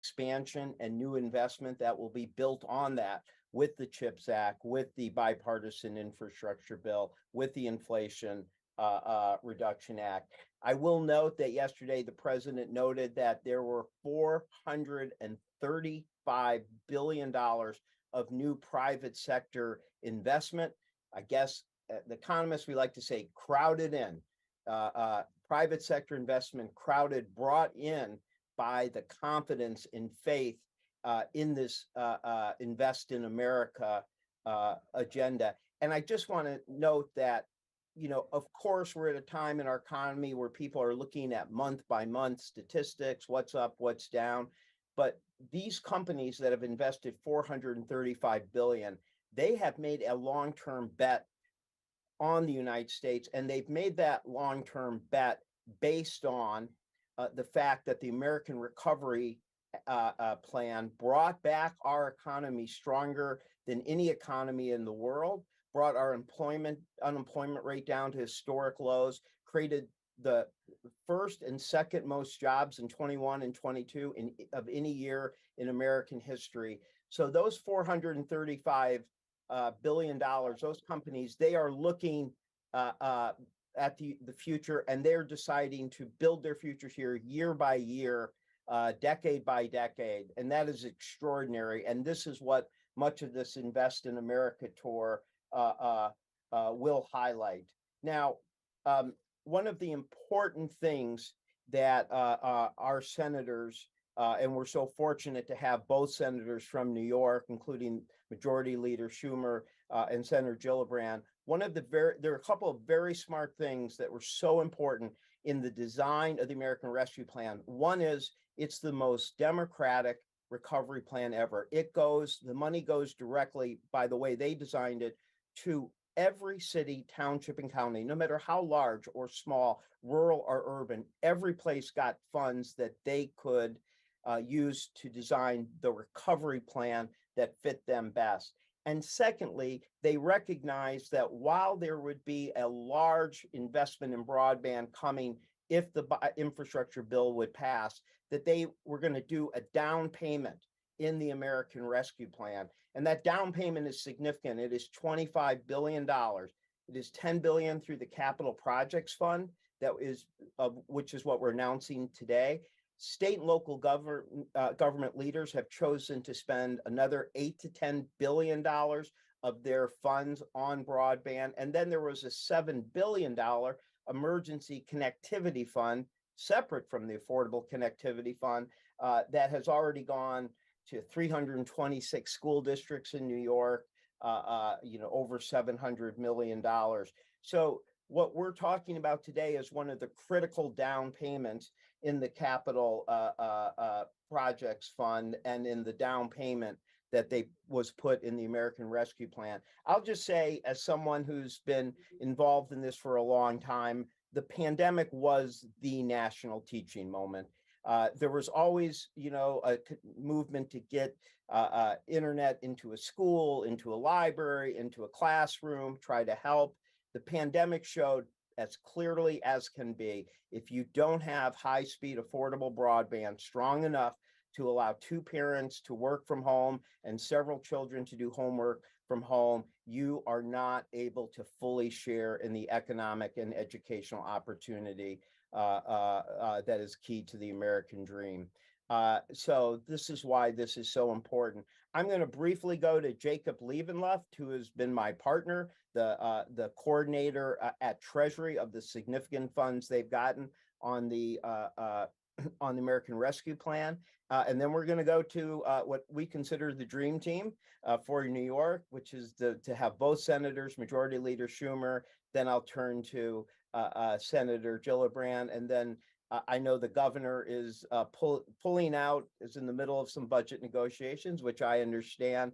expansion and new investment that will be built on that with the CHIPS Act, with the bipartisan infrastructure bill, with the Inflation Reduction Act. I will note that yesterday the president noted that there were $435 billion of new private sector investment. I guess the economists, we like to say, crowded in. Private sector investment crowded, brought in by the confidence and faith in this Invest in America agenda. And I just want to note that, you know, of course, we're at a time in our economy where people are looking at month by month statistics, what's up, what's down. But these companies that have invested $435 billion, they have made a long-term bet on the United States, and they've made that long-term bet based on the fact that the American Recovery Plan brought back our economy stronger than any economy in the world, brought our unemployment rate down to historic lows, created the first and second most jobs in 21 and 22 of any year in American history. So those $435 billion, those companies, they are looking at the future, and they're deciding to build their futures here year by year, decade by decade. And that is extraordinary. And this is what much of this Invest in America tour will highlight. Now, one of the important things that our senators, and we're so fortunate to have both senators from New York, including Majority Leader Schumer and Senator Gillibrand. There are a couple of very smart things that were so important in the design of the American Rescue Plan. One is it's the most democratic recovery plan ever. The money goes directly, by the way they designed it, to every city, township, and county, no matter how large or small, rural or urban. Every place got funds that they could use to design the recovery plan that fit them best. And secondly, they recognized that while there would be a large investment in broadband coming if the infrastructure bill would pass, that they were going to do a down payment in the American Rescue Plan. And that down payment is significant. It is $25 billion. It is $10 billion through the Capital Projects Fund, which is what we're announcing today. State and local government leaders have chosen to spend another $8 to $10 billion of their funds on broadband. And then there was a $7 billion emergency connectivity fund, separate from the Affordable Connectivity Fund, that has already gone to 326 school districts in New York, over $700 million. So what we're talking about today is one of the critical down payments in the Capital Projects Fund and in the down payment that was put in the American Rescue Plan. I'll just say, as someone who's been involved in this for a long time, the pandemic was the national teaching moment. There was always, a movement to get internet into a school, into a library, into a classroom, try to help. The pandemic showed as clearly as can be, if you don't have high-speed, affordable broadband strong enough to allow two parents to work from home and several children to do homework from home, you are not able to fully share in the economic and educational opportunity that is key to the American dream. So this is why this is so important. I'm going to briefly go to Jacob Levenleft, who has been my partner, the coordinator at Treasury of the significant funds they've gotten on the American Rescue Plan. And then we're going to go to what we consider the dream team for New York, which is to have both senators, Majority Leader Schumer. Then I'll turn to Senator Gillibrand. And then I know the governor is pulling out, is in the middle of some budget negotiations, which I understand,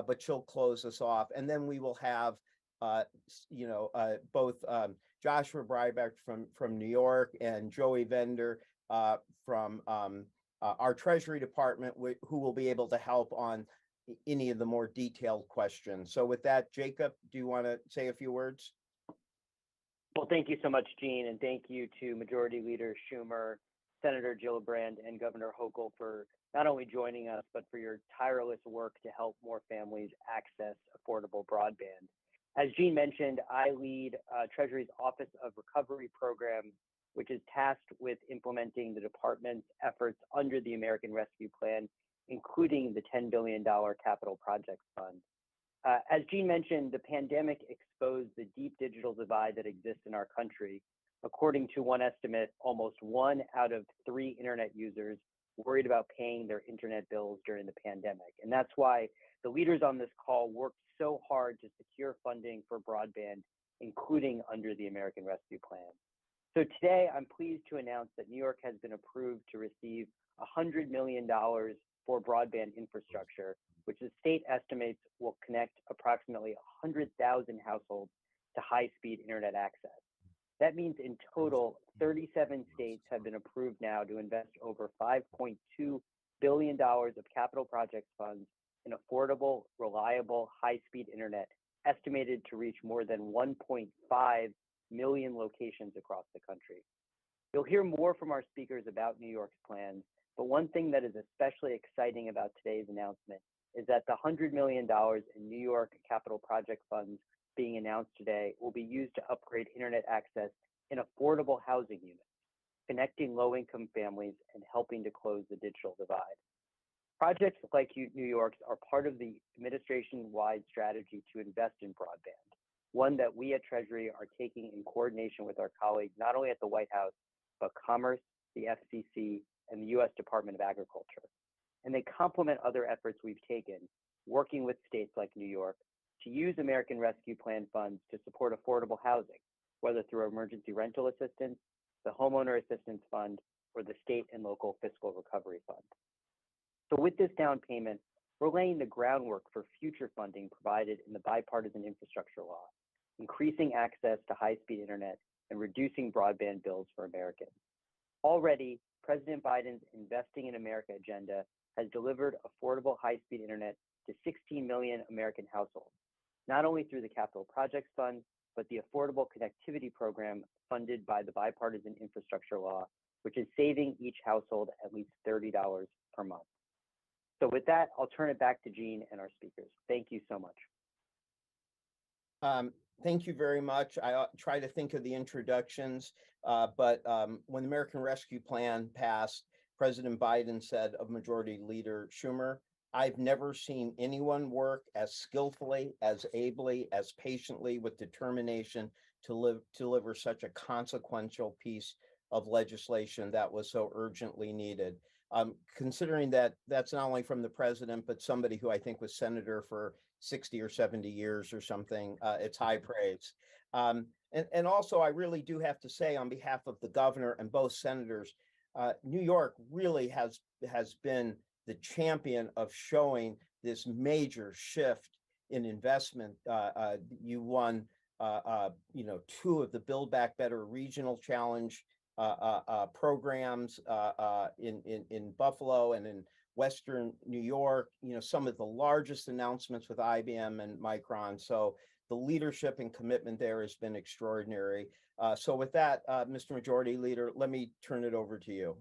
but she'll close us off. And then we will have both Joshua Breibach from New York and Joey Vender from our Treasury Department, who will be able to help on any of the more detailed questions. So with that, Jacob, do you want to say a few words? Well, thank you so much, Gene, and thank you to Majority Leader Schumer Senator Gillibrand and Governor Hochul for not only joining us, but for your tireless work to help more families access affordable broadband. As Jean mentioned, I lead Treasury's Office of Recovery Program, which is tasked with implementing the department's efforts under the American Rescue Plan, including the $10 billion Capital Projects Fund. As Jean mentioned, the pandemic exposed the deep digital divide that exists in our country. According to one estimate, almost 1 out of 3 internet users worried about paying their internet bills during the pandemic. And that's why the leaders on this call worked so hard to secure funding for broadband, including under the American Rescue Plan. So today, I'm pleased to announce that New York has been approved to receive $100 million for broadband infrastructure, which the state estimates will connect approximately 100,000 households to high-speed internet access. That means in total, 37 states have been approved now to invest over $5.2 billion of capital projects funds in affordable, reliable, high-speed internet, estimated to reach more than 1.5 million locations across the country. You'll hear more from our speakers about New York's plans, but one thing that is especially exciting about today's announcement is that the $100 million in New York capital project funds being announced today will be used to upgrade internet access in affordable housing units, connecting low-income families and helping to close the digital divide. Projects like New York's are part of the administration-wide strategy to invest in broadband, one that we at Treasury are taking in coordination with our colleagues, not only at the White House, but Commerce, the FCC, and the U.S. Department of Agriculture. And they complement other efforts we've taken, working with states like New York, to use American Rescue Plan funds to support affordable housing, whether through emergency rental assistance, the Homeowner Assistance Fund, or the state and local fiscal recovery fund. So with this down payment, we're laying the groundwork for future funding provided in the bipartisan infrastructure law, increasing access to high-speed internet and reducing broadband bills for Americans. Already, President Biden's Investing in America agenda has delivered affordable high-speed internet to 16 million American households, not only through the Capital Projects Fund, but the Affordable Connectivity Program funded by the bipartisan infrastructure law, which is saving each household at least $30 per month. So with that, I'll turn it back to Jean and our speakers. Thank you so much. Thank you very much. I try to think of the introductions, but when the American Rescue Plan passed, President Biden said of Majority Leader Schumer, "I've never seen anyone work as skillfully, as ably, as patiently, with determination to deliver such a consequential piece of legislation that was so urgently needed." Considering that that's not only from the president, but somebody who I think was senator for 60 or 70 years or something, it's high praise. And also, I really do have to say, on behalf of the governor and both senators, New York really has been the champion of showing this major shift in investment. You won, 2 of the Build Back Better Regional Challenge programs in Buffalo and in Western New York, some of the largest announcements with IBM and Micron. So the leadership and commitment there has been extraordinary. So with that, Mr. Majority Leader, let me turn it over to you.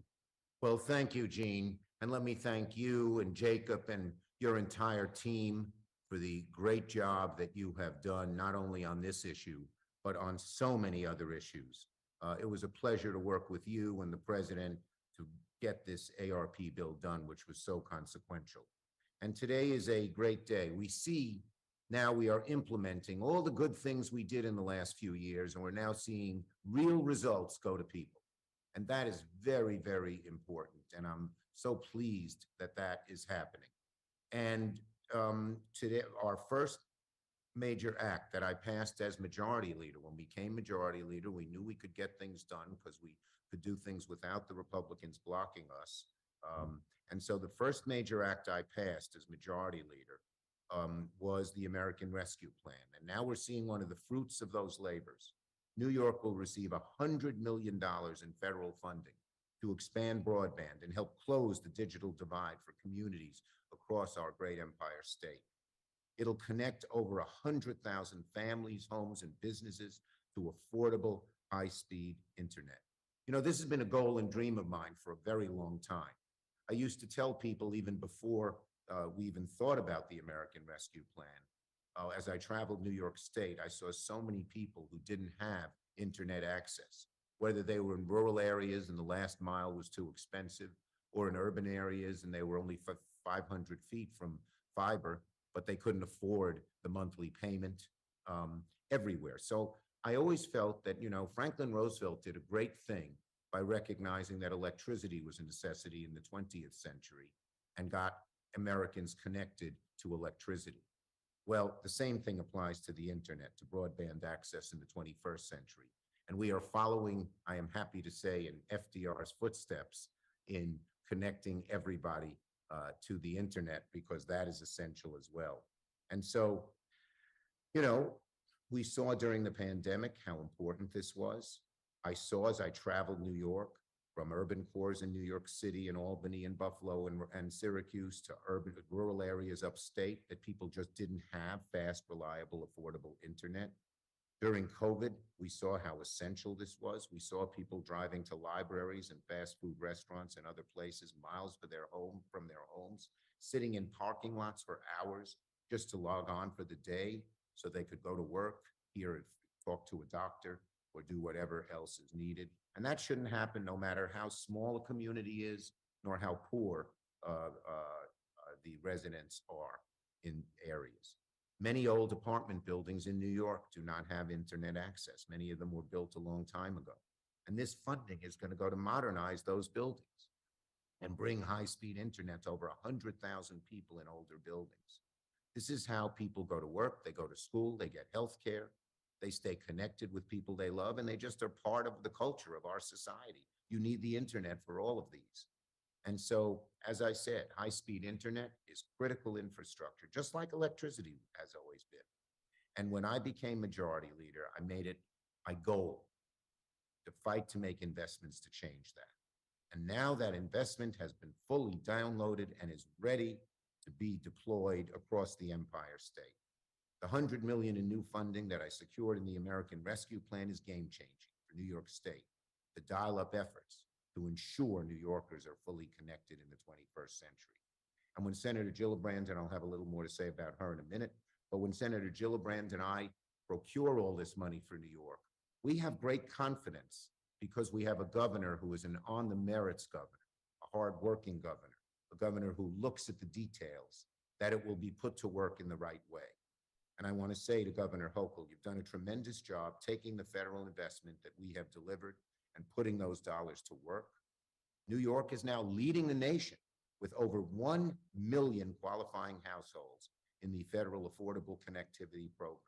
Well, thank you, Gene. And let me thank you and Jacob and your entire team for the great job that you have done, not only on this issue, but on so many other issues. It was a pleasure to work with you and the president to get this ARP bill done, which was so consequential. And today is a great day. We see now we are implementing all the good things we did in the last few years, and we're now seeing real results go to people. And that is very, very important. And I'm so pleased that that is happening. And today, our first major act that I passed as majority leader. When we became majority leader, we knew we could get things done because we could do things without the Republicans blocking us. And so the first major act I passed as majority leader was the American Rescue Plan. And now we're seeing one of the fruits of those labors. New York will receive $100 million in federal funding to expand broadband and help close the digital divide for communities across our great Empire State. It'll connect over 100,000 families, homes, and businesses to affordable, high-speed internet. You know, this has been a goal and dream of mine for a very long time. I used to tell people even before we even thought about the American Rescue Plan. As I traveled New York State, I saw so many people who didn't have internet access, whether they were in rural areas and the last mile was too expensive, or in urban areas and they were only 500 feet from fiber, but they couldn't afford the monthly payment everywhere. So I always felt that, you know, Franklin Roosevelt did a great thing by recognizing that electricity was a necessity in the 20th century and got Americans connected to electricity. Well, the same thing applies to the internet, to broadband access in the 21st century. And we are following, I am happy to say, in FDR's footsteps in connecting everybody to the internet, because that is essential as well. And so, you know, we saw during the pandemic how important this was. I saw as I traveled New York, from urban cores in New York City and Albany and Buffalo and Syracuse to urban rural areas upstate, that people just didn't have fast, reliable, affordable internet. During COVID, we saw how essential this was. We saw people driving to libraries and fast food restaurants and other places miles from their homes, sitting in parking lots for hours just to log on for the day so they could go to work, talk to a doctor, or do whatever else is needed. And that shouldn't happen no matter how small a community is, nor how poor the residents are in areas. Many old apartment buildings in New York do not have internet access. Many of them were built a long time ago. And this funding is going to go to modernize those buildings and bring high-speed internet to over 100,000 people in older buildings. This is how people go to work, they go to school, they get health care, they stay connected with people they love, and they just are part of the culture of our society. You need the internet for all of these. And so, as I said, high-speed internet is critical infrastructure, just like electricity has always been. And when I became majority leader, I made it my goal to fight to make investments to change that. And now that investment has been fully downloaded and is ready to be deployed across the Empire State. The $100 million in new funding that I secured in the American Rescue Plan is game-changing for New York State. The dial-up efforts to ensure New Yorkers are fully connected in the 21st century. And when Senator Gillibrand, and I'll have a little more to say about her in a minute, but when Senator Gillibrand and I procure all this money for New York, we have great confidence because we have a governor who is an on-the-merits governor, a hard-working governor, a governor who looks at the details, that it will be put to work in the right way. And I want to say to Governor Hochul, you've done a tremendous job taking the federal investment that we have delivered and putting those dollars to work. New York is now leading the nation with over 1 million qualifying households in the federal Affordable Connectivity Program.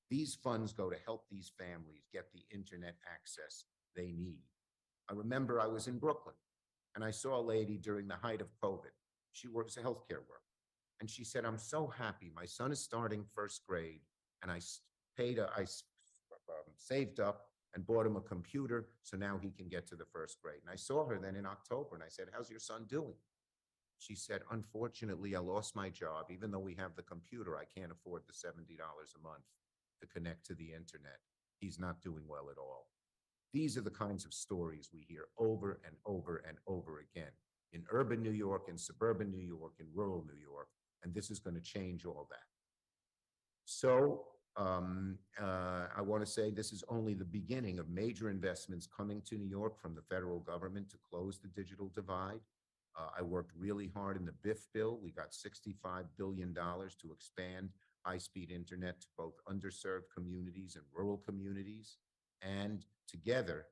These funds go to help these families get the internet access they need. I remember I was in Brooklyn and I saw a lady during the height of COVID. She works as a healthcare worker. And she said, I'm so happy. My son is starting first grade and I saved up and bought him a computer so now he can get to the first grade. And I saw her then in October and I said, how's your son doing? She said, unfortunately, I lost my job. Even though we have the computer, I can't afford the $70 a month to connect to the internet. He's not doing well at all. These are the kinds of stories we hear over and over and over again in urban New York, in suburban New York, in rural New York, and this is going to change all that. So I want to say this is only the beginning of major investments coming to New York from the federal government to close the digital divide. I worked really hard in the BIF bill. We got $65 billion to expand high-speed internet to both underserved communities and rural communities. And together,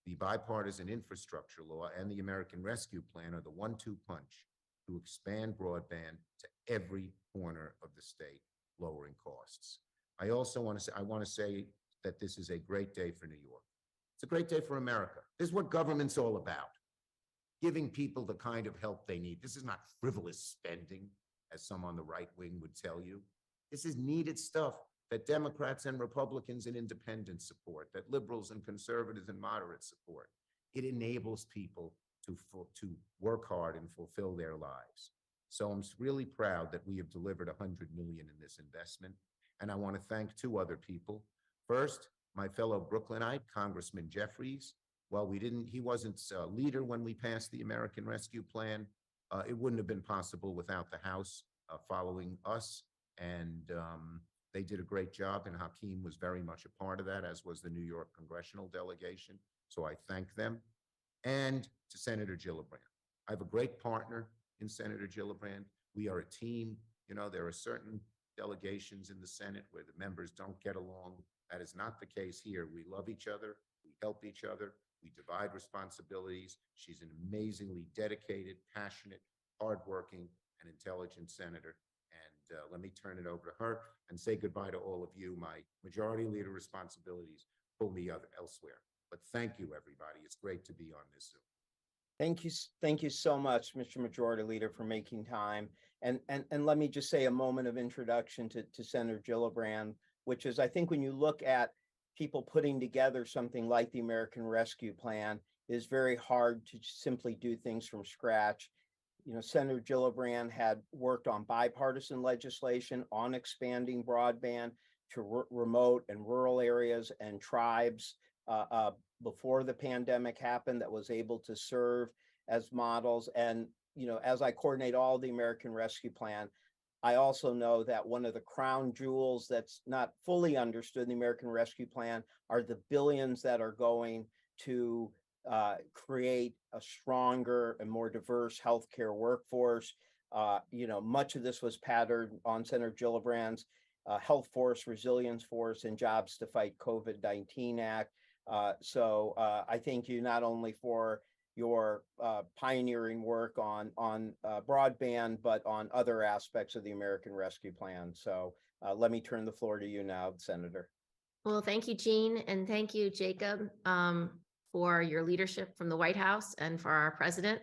the bipartisan infrastructure law and the American Rescue Plan are the 1-2 punch to expand broadband to every corner of the state, lowering costs. I also want to say that this is a great day for New York. It's a great day for America. This is what government's all about. Giving people the kind of help they need. This is not frivolous spending, as some on the right wing would tell you. This is needed stuff that Democrats and Republicans and independents support, that liberals and conservatives and moderates support. It enables people to work hard and fulfill their lives. So I'm really proud that we have delivered $100 million in this investment. And I want to thank two other people. First, my fellow Brooklynite, Congressman Jeffries, Well, he wasn't a leader when we passed the American Rescue Plan. It wouldn't have been possible without the House following us. And they did a great job, and Hakeem was very much a part of that, as was the New York congressional delegation. So I thank them. And to Senator Gillibrand. I have a great partner in Senator Gillibrand. We are a team. You know, there are certain delegations in the Senate where the members don't get along. That is not the case here. We love each other. We help each other. We divide responsibilities. She's an amazingly dedicated, passionate, hardworking, and intelligent senator. And let me turn it over to her and say goodbye to all of you. My majority leader responsibilities pull me elsewhere. But thank you, everybody. It's great to be on this Zoom. Thank you so much, Mr. Majority Leader, for making time. And let me just say a moment of introduction to Senator Gillibrand, which is, I think when you look at people putting together something like the American Rescue Plan, it is very hard to simply do things from scratch. You know, Senator Gillibrand had worked on bipartisan legislation on expanding broadband to remote and rural areas and tribes before the pandemic happened, that was able to serve as models. And, you know, as I coordinate all the American Rescue Plan, I also know that one of the crown jewels that's not fully understood in the American Rescue Plan are the billions that are going to create a stronger and more diverse healthcare workforce. You know, much of this was patterned on Senator Gillibrand's Health Force, Resilience Force, and Jobs to Fight COVID-19 Act. So I thank you not only for your pioneering work on broadband, but on other aspects of the American Rescue Plan. So let me turn the floor to you now, Senator. Well, thank you, Jean, and thank you, Jacob, for your leadership from the White House and for our president.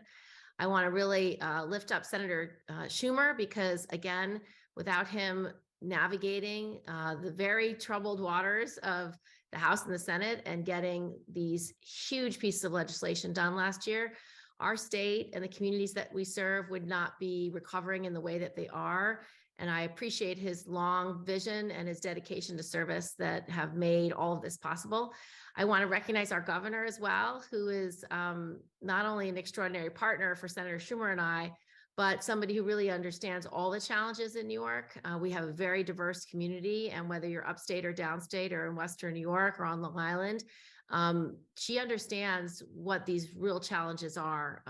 I want to really lift up Senator Schumer, because again, without him navigating the very troubled waters of the House and the Senate and getting these huge pieces of legislation done last year, our state and the communities that we serve would not be recovering in the way that they are. And I appreciate his long vision and his dedication to service that have made all of this possible. I want to recognize our governor as well, who is not only an extraordinary partner for Senator Schumer and I, but somebody who really understands all the challenges in New York. We have a very diverse community, and whether you're upstate or downstate or in Western New York or on Long Island, she understands what these real challenges are.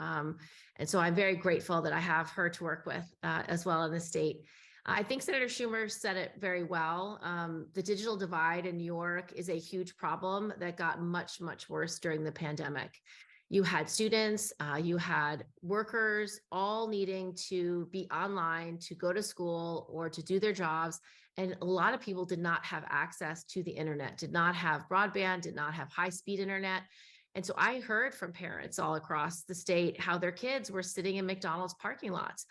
And so I'm very grateful that I have her to work with as well in the state. I think Senator Schumer said it very well. The digital divide in New York is a huge problem that got much, much worse during the pandemic. You had students, you had workers all needing to be online to go to school or to do their jobs. And a lot of people did not have access to the internet, did not have broadband, did not have high-speed internet. And so I heard from parents all across the state how their kids were sitting in McDonald's parking lots,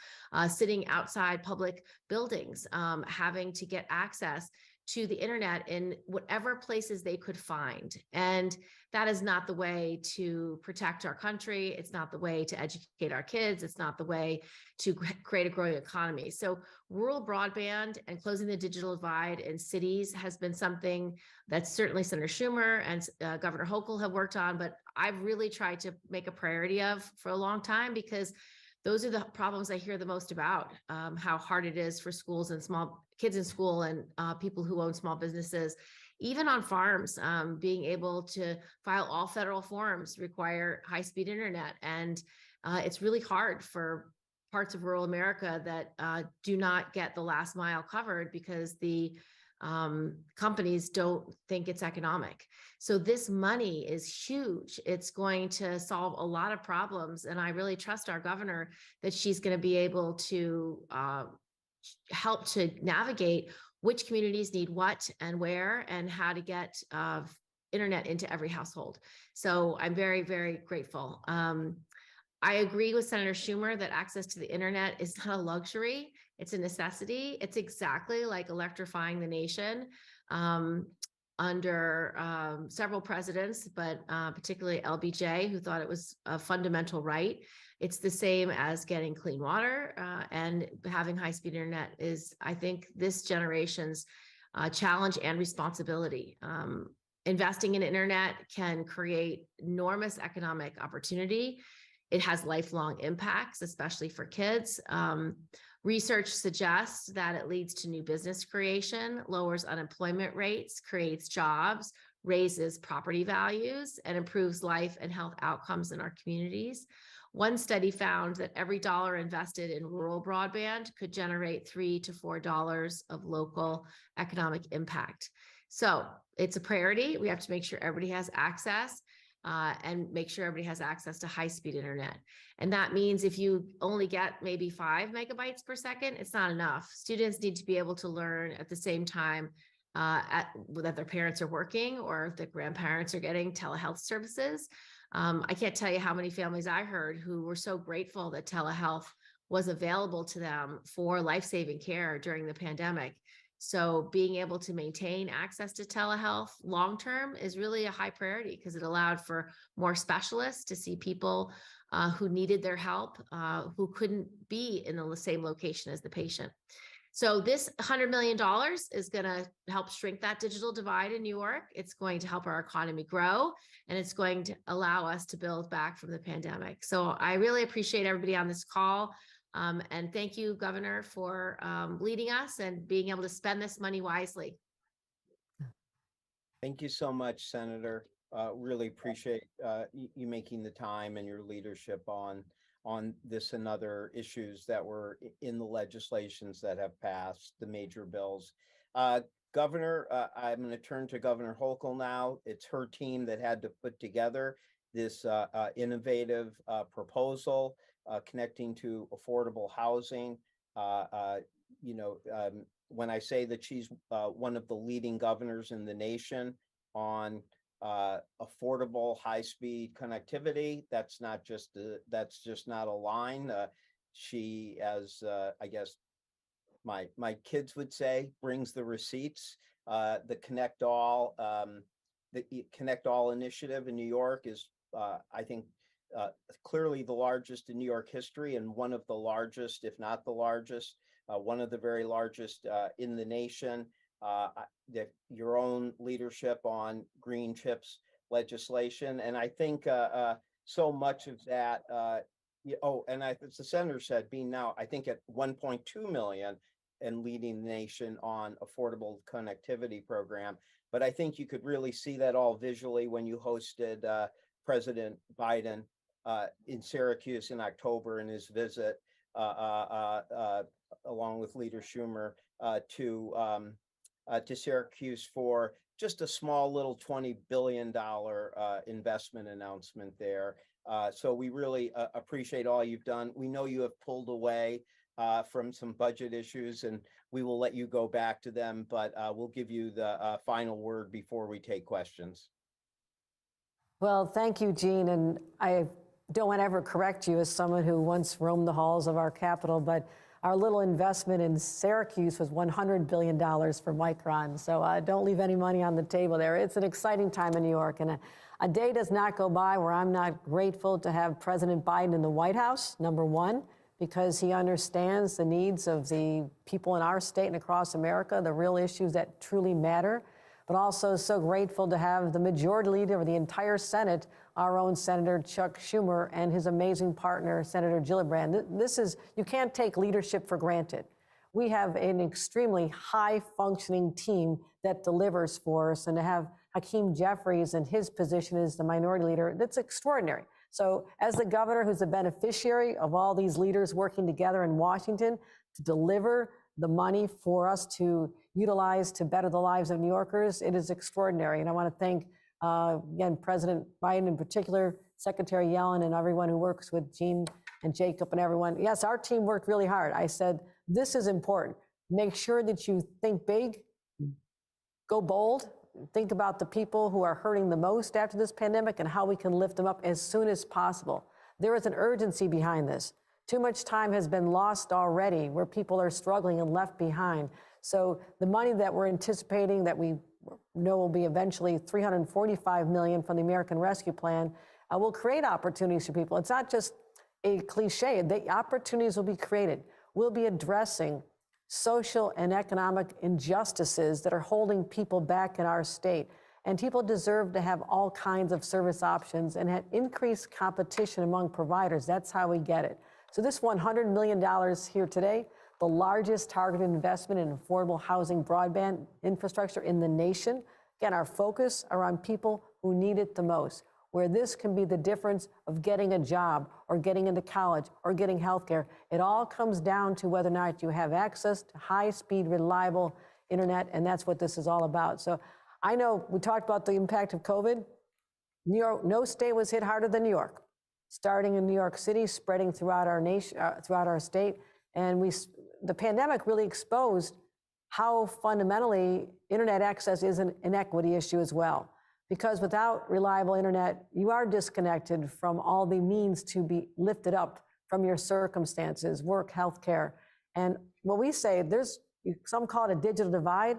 sitting outside public buildings, having to get access to the internet in whatever places they could find. And that is not the way to protect our country. It's not the way to educate our kids. It's not the way to create a growing economy. So rural broadband and closing the digital divide in cities has been something that certainly Senator Schumer and Governor Hochul have worked on, but I've really tried to make a priority of for a long time, because those are the problems I hear the most about, how hard it is for schools and small kids in school and people who own small businesses, even on farms, being able to file all federal forms require high-speed internet. And it's really hard for parts of rural America that do not get the last mile covered because the companies don't think it's economic. So this money is huge. It's going to solve a lot of problems. And I really trust our governor that she's going to be able to help to navigate which communities need what and where and how to get internet into every household. So I'm very, very grateful. I agree with Senator Schumer that access to the internet is not a luxury. It's a necessity. It's exactly like electrifying the nation under several presidents, but particularly LBJ, who thought it was a fundamental right. It's the same as getting clean water, and having high-speed internet is, I think, this generation's challenge and responsibility. Investing in internet can create enormous economic opportunity. It has lifelong impacts, especially for kids. Research suggests that it leads to new business creation, lowers unemployment rates, creates jobs, raises property values, and improves life and health outcomes in our communities. One study found that every dollar invested in rural broadband could generate $3 to $4 of local economic impact. So it's a priority. We have to make sure everybody has access and make sure everybody has access to high-speed internet. And that means if you only get maybe 5 megabytes per second, it's not enough. Students need to be able to learn at the same time that their parents are working or if their grandparents are getting telehealth services. I can't tell you how many families I heard who were so grateful that telehealth was available to them for life-saving care during the pandemic. So being able to maintain access to telehealth long-term is really a high priority because it allowed for more specialists to see people who needed their help, who couldn't be in the same location as the patient. So this $100 million is going to help shrink that digital divide in New York. It's going to help our economy grow, and it's going to allow us to build back from the pandemic. So I really appreciate everybody on this call. And thank you, Governor, for leading us and being able to spend this money wisely. Thank you so much, Senator. Really appreciate you making the time and your leadership on this and other issues that were in the legislations that have passed, the major bills. Governor, I'm going to turn to Governor Hochul now. It's her team that had to put together this innovative proposal connecting to affordable housing. When I say that she's one of the leading governors in the nation on affordable high-speed connectivity, that's just not a line. She, as I guess my kids would say, brings the receipts. The Connect All initiative in New York is, I think, clearly the largest in New York history and one of the largest, if not the largest, one of the very largest in the nation. Your own leadership on green chips legislation. And I think so much of that, and as the senator said, being now, I think at 1.2 million and leading the nation on affordable connectivity program. But I think you could really see that all visually when you hosted President Biden in Syracuse in October in his visit, along with Leader Schumer, to Syracuse for just a small little $20 billion investment announcement there. So we really appreciate all you've done. We know you have pulled away from some budget issues, and we will let you go back to them, but we'll give you the final word before we take questions. Well, thank you, Gene. And I don't want to ever correct you as someone who once roamed the halls of our Capitol, but our little investment in Syracuse was $100 billion for Micron. So don't leave any money on the table there. It's an exciting time in New York. And a day does not go by where I'm not grateful to have President Biden in the White House, number one, because he understands the needs of the people in our state and across America, the real issues that truly matter. But also so grateful to have the majority leader of the entire Senate, our own Senator Chuck Schumer, and his amazing partner, Senator Gillibrand. You can't take leadership for granted. We have an extremely high-functioning team that delivers for us, and to have Hakeem Jeffries in his position as the minority leader, that's extraordinary. So as the governor who's the beneficiary of all these leaders working together in Washington to deliver the money for us to utilize to better the lives of New Yorkers, it is extraordinary. And I want to thank, again, President Biden in particular, Secretary Yellen, and everyone who works with Gene and Jacob and everyone. Yes, our team worked really hard. I said, this is important. Make sure that you think big, go bold, think about the people who are hurting the most after this pandemic and how we can lift them up as soon as possible. There is an urgency behind this. Too much time has been lost already where people are struggling and left behind. So the money that we're anticipating that we know will be eventually $345 million from the American Rescue Plan will create opportunities for people. It's not just a cliche. The opportunities will be created. We'll be addressing social and economic injustices that are holding people back in our state. And people deserve to have all kinds of service options and have increased competition among providers. That's how we get it. So this $100 million here today, the largest targeted investment in affordable housing broadband infrastructure in the nation. Again, our focus are on people who need it the most, where this can be the difference of getting a job or getting into college or getting healthcare. It all comes down to whether or not you have access to high-speed, reliable internet, and that's what this is all about. So I know we talked about the impact of COVID. New York, no state was hit harder than New York, starting in New York City, spreading throughout our nation, throughout our state. And the pandemic really exposed how fundamentally internet access is an inequity issue as well. Because without reliable internet, you are disconnected from all the means to be lifted up from your circumstances, work, healthcare. And what we say, some call it a digital divide.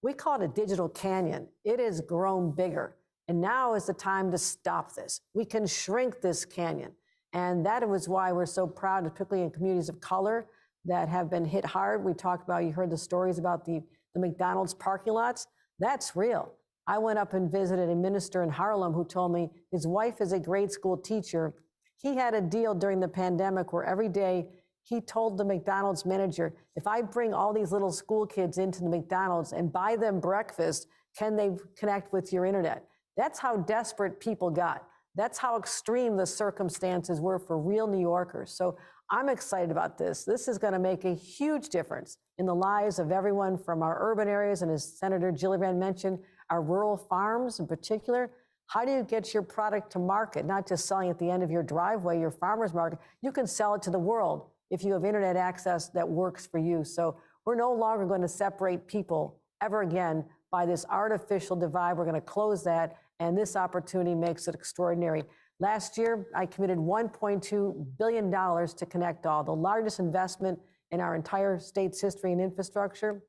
We call it a digital canyon. It has grown bigger. And now is the time to stop this. We can shrink this canyon. And that was why we're so proud, particularly in communities of color that have been hit hard. We talked about, you heard the stories about the McDonald's parking lots. That's real. I went up and visited a minister in Harlem who told me his wife is a grade school teacher. He had a deal during the pandemic where every day he told the McDonald's manager, if I bring all these little school kids into the McDonald's and buy them breakfast, can they connect with your internet? That's how desperate people got. That's how extreme the circumstances were for real New Yorkers. So I'm excited about this. This is going to make a huge difference in the lives of everyone from our urban areas, and as Senator Gillibrand mentioned, our rural farms in particular. How do you get your product to market? Not just selling at the end of your driveway, your farmer's market. You can sell it to the world if you have internet access that works for you. So we're no longer going to separate people ever again by this artificial divide. We're going to close that, and this opportunity makes it extraordinary. Last year, I committed $1.2 billion to Connect All, the largest investment in our entire state's history and infrastructure.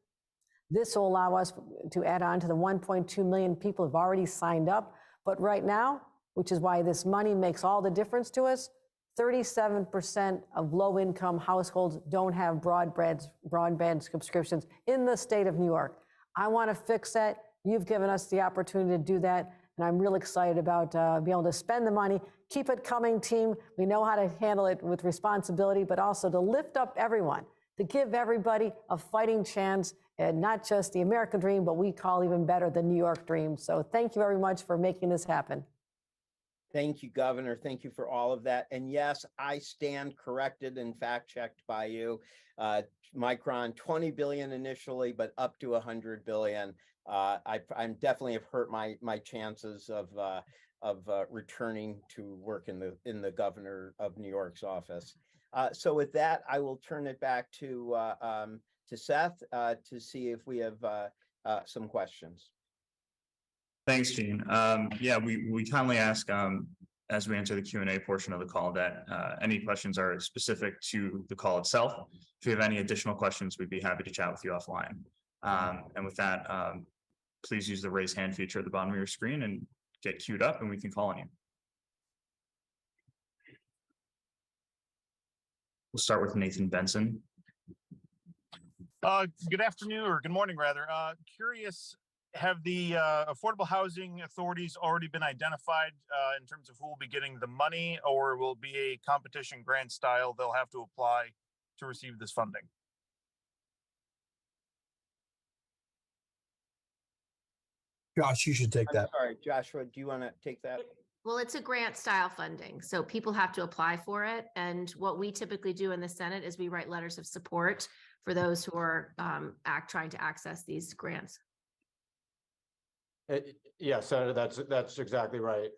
This will allow us to add on to the 1.2 million people who've already signed up. But right now, which is why this money makes all the difference to us, 37% of low-income households don't have broadband subscriptions in the state of New York. I want to fix that. You've given us the opportunity to do that, and I'm really excited about being able to spend the money. Keep it coming, team. We know how to handle it with responsibility, but also to lift up everyone, to give everybody a fighting chance, and not just the American dream, but we call even better the New York dream. So thank you very much for making this happen. Thank you, Governor. Thank you for all of that. And yes, I stand corrected and fact-checked by you. Micron, 20 billion initially, but up to 100 billion. I'm definitely have hurt my chances of returning to work in the governor of New York's office. So with that, I will turn it back to Seth to see if we have some questions. Thanks, Gene. Yeah, we kindly ask as we enter the Q&A portion of the call that any questions are specific to the call itself. If you have any additional questions, we'd be happy to chat with you offline. And with that, please use the raise hand feature at the bottom of your screen and get queued up and we can call on you. We'll start with Nathan Benson. Good afternoon, or good morning, rather. Curious, have the affordable housing authorities already been identified in terms of who will be getting the money, or will it be a competition grant style they'll have to apply to receive this funding? Josh, you should take that. Sorry, Joshua, do you want to take that? Well, it's a grant style funding, so people have to apply for it. And what we typically do in the Senate is we write letters of support for those who are trying to access these grants. Yeah, Senator, that's exactly right.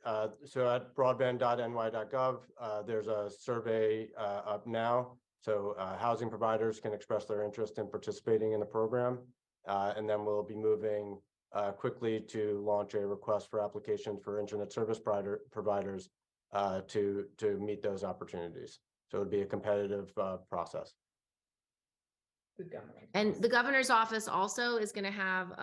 So at broadband.ny.gov, there's a survey up now. So housing providers can express their interest in participating in the program. And then we'll be moving quickly to launch a request for applications for internet service providers to meet those opportunities. So it would be a competitive process. And the governor's office also is going to have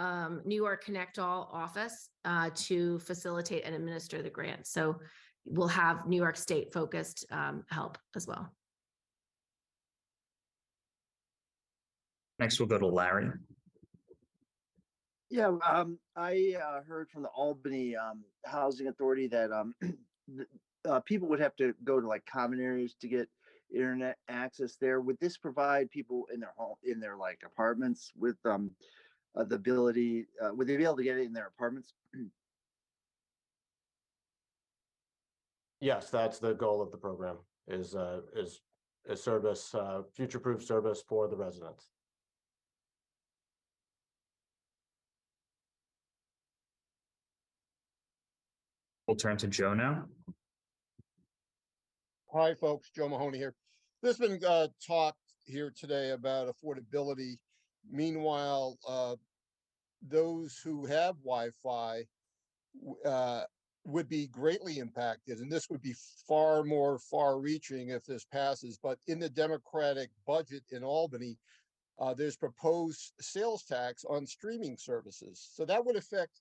New York Connect All office to facilitate and administer the grant. So we'll have New York State focused help as well. Next, we'll go to Larry. Yeah, I heard from the Albany Housing Authority that people would have to go to like common areas to get internet access there. Would this provide people in their home, in their like apartments with the ability, would they be able to get it in their apartments? Yes, that's the goal of the program is service, future-proof service for the residents. We'll turn to Joe now. Hi, folks. Joe Mahoney here. There's been talk here today about affordability. Meanwhile, those who have Wi-Fi would be greatly impacted, and this would be far more far-reaching if this passes. But in the Democratic budget in Albany, there's proposed sales tax on streaming services. So that would affect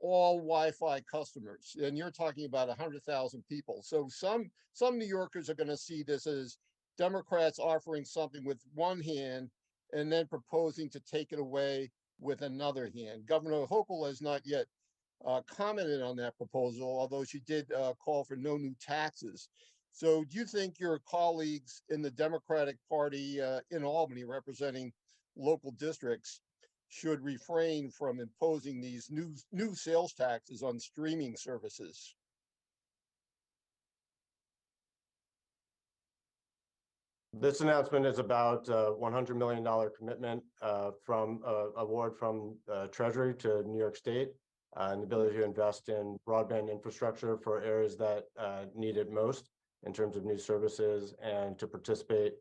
all Wi-Fi customers, and you're talking about 100,000 people. So some New Yorkers are going to see this as Democrats offering something with one hand and then proposing to take it away with another hand. Governor Hochul has not yet commented on that proposal, although she did call for no new taxes. So do you think your colleagues in the Democratic Party in Albany representing local districts should refrain from imposing these new sales taxes on streaming services? This announcement is about $100 million commitment from award from Treasury to New York State and the ability to invest in broadband infrastructure for areas that need it most in terms of new services and to participate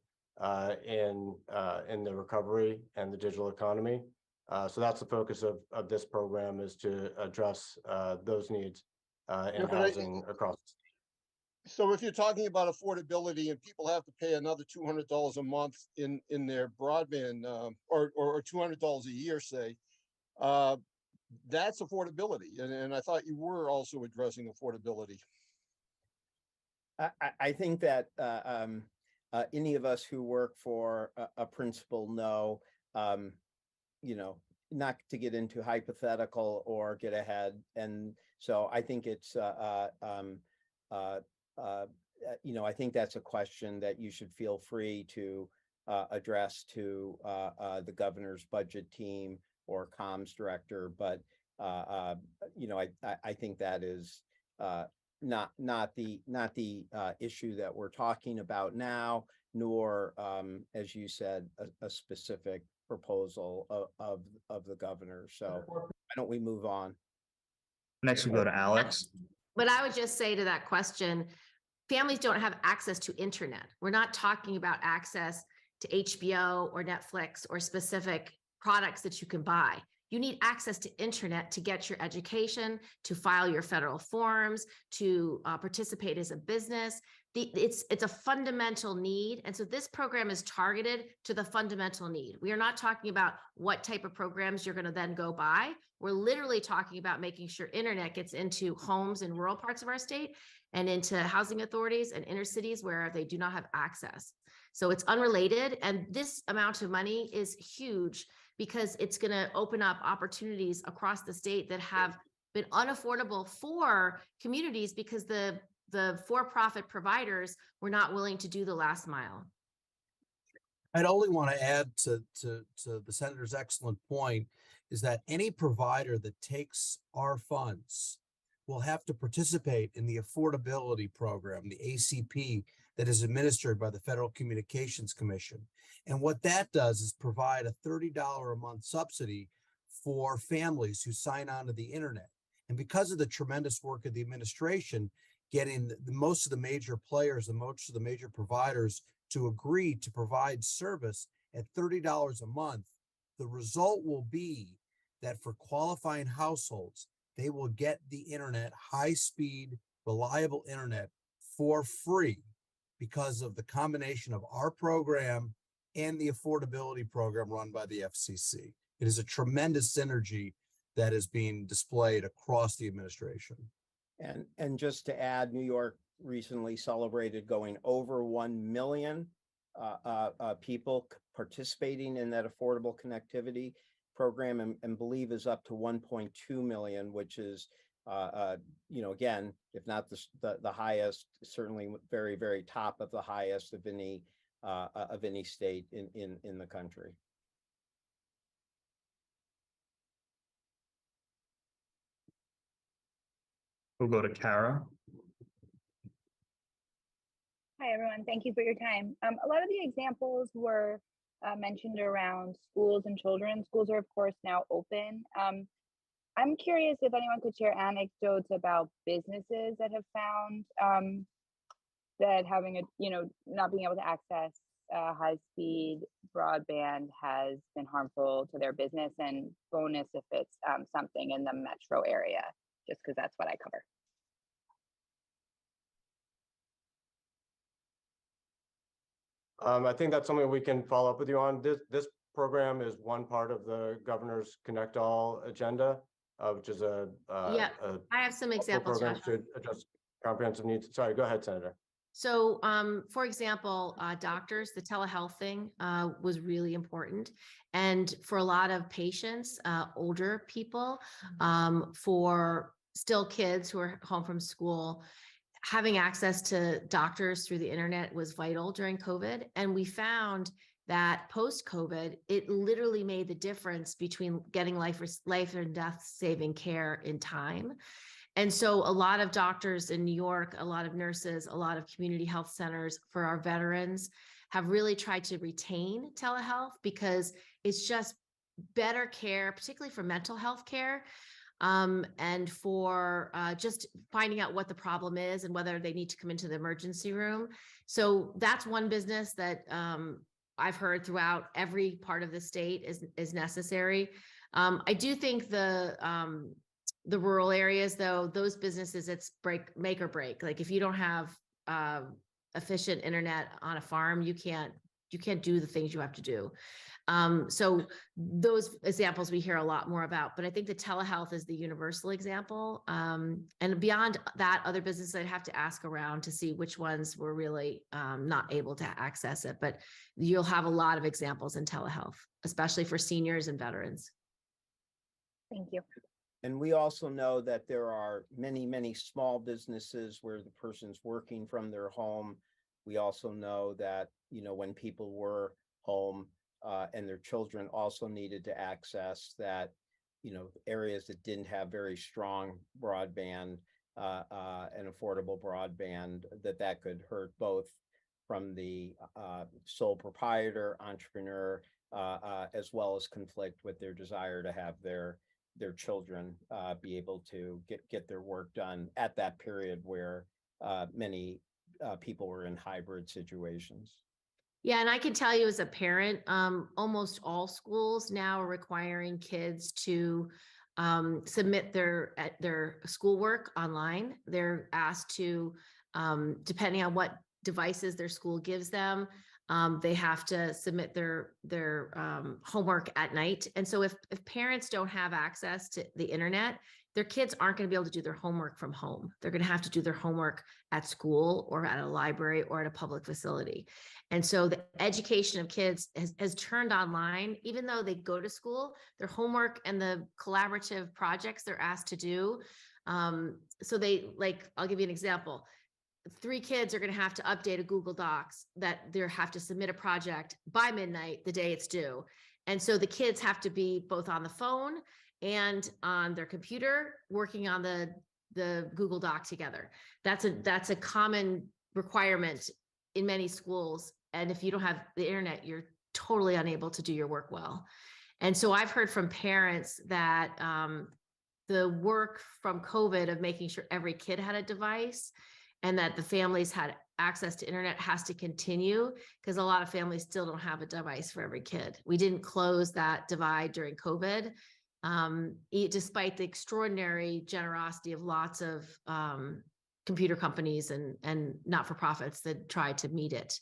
in the recovery and the digital economy. So that's the focus of this program, is to address those needs in housing across. So if you're talking about affordability and people have to pay another $200 a month in their broadband or $200 a year, say, that's affordability. And I thought you were also addressing affordability. I think that any of us who work for a principal know, not to get into hypothetical or get ahead. And so I think it's, I think that's a question that you should feel free to address to the governor's budget team or comms director. But, I think that is not the issue that we're talking about now, nor, as you said, a specific proposal of the governor. So why don't we move on? Next, we go to Alex. But I would just say to that question, families don't have access to internet. We're not talking about access to HBO or Netflix or specific products that you can buy. You need access to internet to get your education, to file your federal forms, to participate as a business. It's a fundamental need. And so this program is targeted to the fundamental need. We are not talking about what type of programs you're going to then go buy. We're literally talking about making sure internet gets into homes in rural parts of our state and into housing authorities and inner cities where they do not have access. So it's unrelated. And this amount of money is huge because it's going to open up opportunities across the state that have been unaffordable for communities because the for-profit providers were not willing to do the last mile. I'd only want to add to the senator's excellent point is that any provider that takes our funds will have to participate in the affordability program, the ACP, that is administered by the Federal Communications Commission. And what that does is provide a $30 a month subsidy for families who sign on to the internet. And because of the tremendous work of the administration, getting most of the major players and most of the major providers to agree to provide service at $30 a month, the result will be that for qualifying households, they will get the internet, high-speed, reliable internet for free because of the combination of our program and the affordability program run by the FCC. It is a tremendous synergy that is being displayed across the administration. And just to add, New York recently celebrated going over 1 million people participating in that affordable connectivity. program and believe is up to 1.2 million, which is, again, if not the highest, certainly very, very top of the highest of any state in the country. We'll go to Kara. Hi, everyone. Thank you for your time. A lot of the examples were mentioned around schools and children. Schools are, of course, now open. I'm curious if anyone could share anecdotes about businesses that have found that having not being able to access high-speed broadband has been harmful to their business, and bonus if it's something in the metro area, just because that's what I cover. I think that's something we can follow up with you on. This program is one part of the governor's Connect All agenda, which is I have some examples. program to address comprehensive needs. Sorry, go ahead, Senator. So, for example, doctors, the telehealth thing was really important. And for a lot of patients, older people, for still kids who are home from school, having access to doctors through the internet was vital during COVID. And we found that post-COVID, it literally made the difference between getting life and death saving care in time. And so a lot of doctors in New York, a lot of nurses, a lot of community health centers for our veterans have really tried to retain telehealth because it's just better care, particularly for mental health care. And for just finding out what the problem is and whether they need to come into the emergency room. So that's one business that I've heard throughout every part of the state is necessary. I do think the rural areas, though, those businesses, it's make or break. Like if you don't have efficient internet on a farm, you can't do the things you have to do. So those examples we hear a lot more about, but I think the telehealth is the universal example. And beyond that, other businesses I'd have to ask around to see which ones were really not able to access it, but you'll have a lot of examples in telehealth, especially for seniors and veterans. Thank you. And we also know that there are many, many small businesses where the person's working from their home. We also know that, when people were home, and their children also needed to access that, areas that didn't have very strong broadband and affordable broadband, that could hurt both from the sole proprietor, entrepreneur, as well as conflict with their desire to have their children be able to get their work done at that period where many people were in hybrid situations. Yeah, and I can tell you as a parent, almost all schools now are requiring kids to submit their schoolwork online. They're asked to, depending on what devices their school gives them, they have to submit their homework at night. And so if parents don't have access to the internet, their kids aren't going to be able to do their homework from home. They're going to have to do their homework at school or at a library or at a public facility. And so the education of kids has turned online, even though they go to school, their homework and the collaborative projects they're asked to do. So I'll give you an example. 3 kids are going to have to update a Google Docs that they have to submit a project by midnight, the day it's due. And so the kids have to be both on the phone and on their computer working on the Google Doc together. That's a common requirement in many schools. And if you don't have the internet, you're totally unable to do your work well. And so I've heard from parents that the work from COVID of making sure every kid had a device and that the families had access to internet has to continue because a lot of families still don't have a device for every kid. We didn't close that divide during COVID, despite the extraordinary generosity of lots of computer companies and not-for-profits that try to meet it.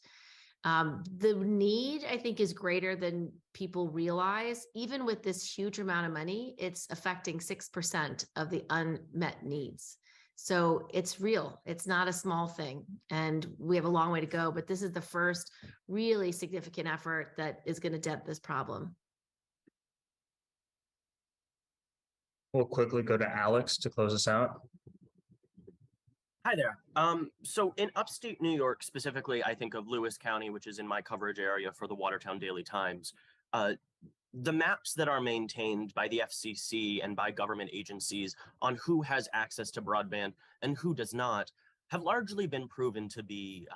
The need, I think, is greater than people realize. Even with this huge amount of money, it's affecting 6% of the unmet needs. So it's real. It's not a small thing. And we have a long way to go, but this is the first really significant effort that is going to dent this problem. We'll quickly go to Alex to close us out. Hi there. So in upstate New York, specifically, I think of Lewis County, which is in my coverage area for the Watertown Daily Times. The maps that are maintained by the FCC and by government agencies on who has access to broadband and who does not have largely been proven to be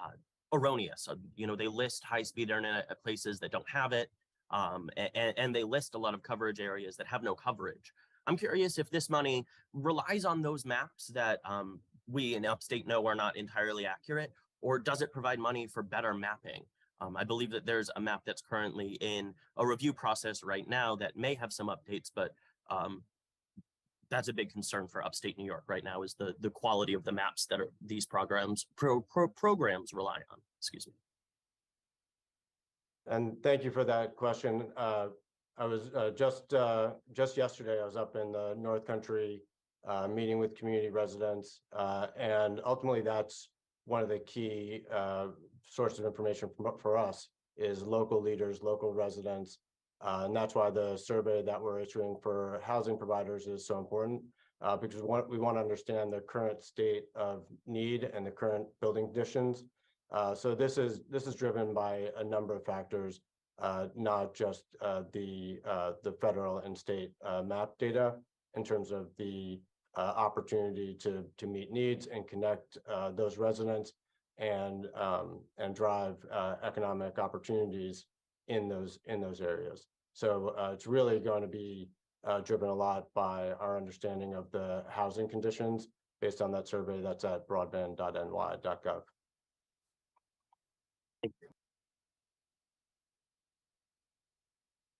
erroneous. They list high-speed internet at places that don't have it, and they list a lot of coverage areas that have no coverage. I'm curious if this money relies on those maps that we in upstate know are not entirely accurate, or does it provide money for better mapping? I believe that there's a map that's currently in a review process right now that may have some updates, but that's a big concern for upstate New York right now, is the quality of the maps that these programs rely on. Excuse me. And thank you for that question. I was just yesterday, I was up in the North Country meeting with community residents, and ultimately that's one of the key sources of information for us is local leaders, local residents. And that's why the survey that we're issuing for housing providers is so important, because we want to understand the current state of need and the current building conditions. So this is driven by a number of factors, not just the federal and state map data in terms of the opportunity to meet needs and connect those residents and drive economic opportunities in those areas. So it's really going to be driven a lot by our understanding of the housing conditions based on that survey that's at broadband.ny.gov.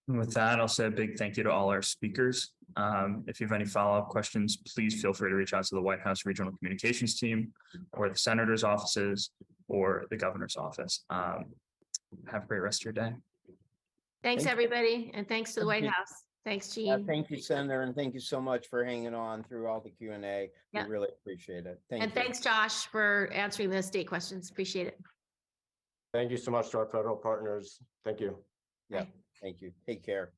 And with that, I'll say a big thank you to all our speakers. If you have any follow-up questions, please feel free to reach out to the White House Regional Communications Team or the Senator's offices or the Governor's office. Have a great rest of your day. Thanks, everybody. And thanks to the White House. Thanks, Gene. Thank you, Senator, and thank you so much for hanging on through all the Q&A. We really appreciate it. Thank you. And thanks, Josh, for answering the state questions. Appreciate it. Thank you so much to our federal partners. Thank you. Yeah, thank you. Take care.